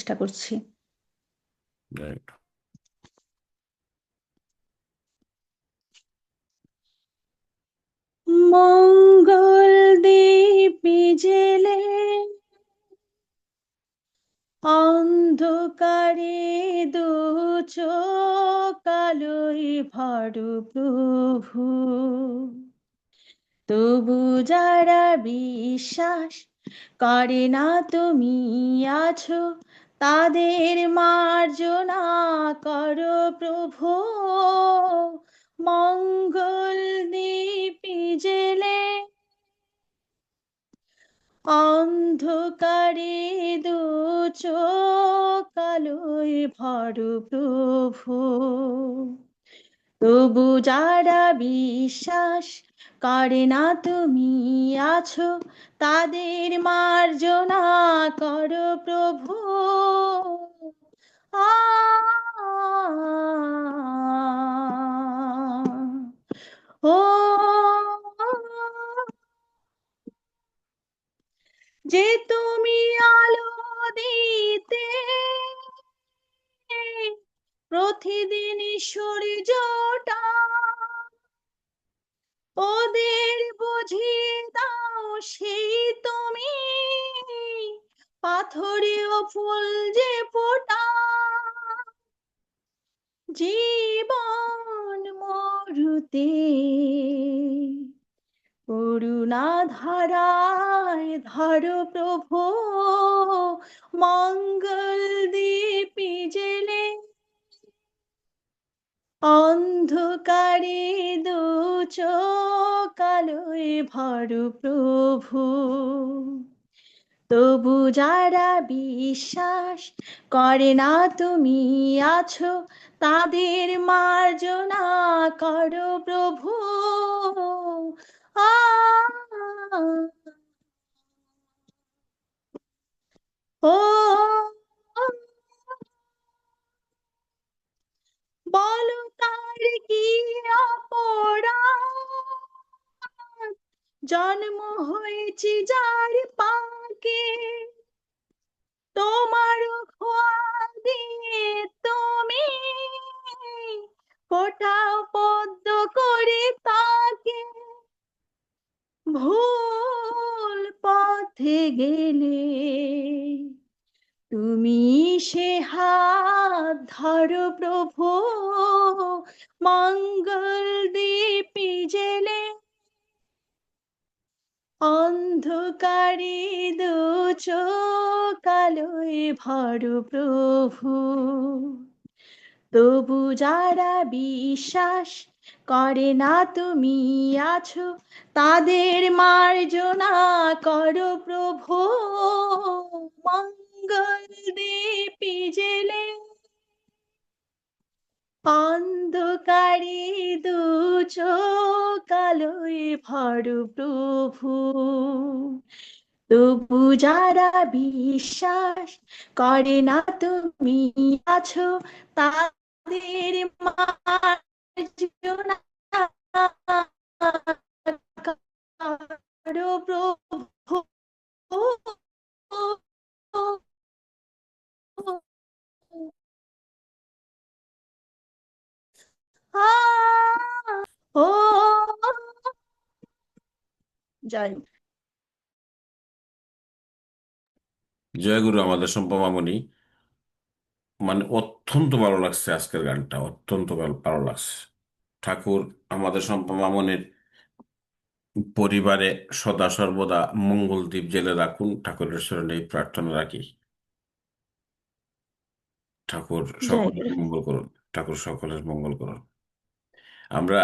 চেষ্টা করছি। Right. মঙ্গল দীপি জেলে অন্ধকারে দু চোখ আলোয় ভরো প্রভু, তবু যারা বিশ্বাস করে না তুমি আছো, তাদের মার্জনা করো প্রভু। মঙ্গল দীপি জেলে অন্ধকারে দু চোখ আলোয় ভরো প্রভু, তবু যারা বিশ্বাস করে না তুমি আছো, তাদের মার্জনা করো প্রভু। আ ও যে তুমি আলো দিতে প্রতিদিন সূর্যটা ওদের বুঝিয়ে দাও, সেই তুমি পাথরেও ফুল যে ফোটা, জীবন মরুতে করুণা ধারায় ধরো প্রভু। মঙ্গল দীপি জেলে অন্ধকারে দু চোখ আলোয় ভরো প্রভু, তবু যারা বিশ্বাস করে না তুমি আছো, তাদের মার্জনা করো প্রভু। আ ও বলো তার কি অপরাধ, জন্ম হয়েছি যার পাকে, তোমার খোয়ার দিয়ে তুমি কোথাও পদ্ম করে তাকে, ভুল পথে গেলে তুমি সে হাত ধরো প্রভু। মঙ্গল দীপি জেলে অন্ধকারে দু চোখ আলোয় ভরো প্রভু, তবু যারা বিশ্বাস করে না তুমি আছো, তাদের মার্জনা করো প্রভু। মঙ্গল দীপি জেলে অন্ধকারে দু চোখ আলোয় ভরো প্রভু, তবু যারা বিশ্বাস করে না তুমি আছো, তাদের মার্জনা করো প্রভু। ও জয়। জয়গুরু আমাদের শম্পা মামনি, মানে অত্যন্ত ভালো লাগছে আজকের গানটা, অত্যন্ত ভালো লাগছে। ঠাকুর আমাদের শম্পা মামনির পরিবারে সদা সর্বদা মঙ্গল দ্বীপ জেলে রাখুন, ঠাকুরের শরণে এই প্রার্থনা রাখি। ঠাকুর জয় সকলের গুরু। মঙ্গল করুন, ঠাকুর সকলের মঙ্গল করুন। আমরা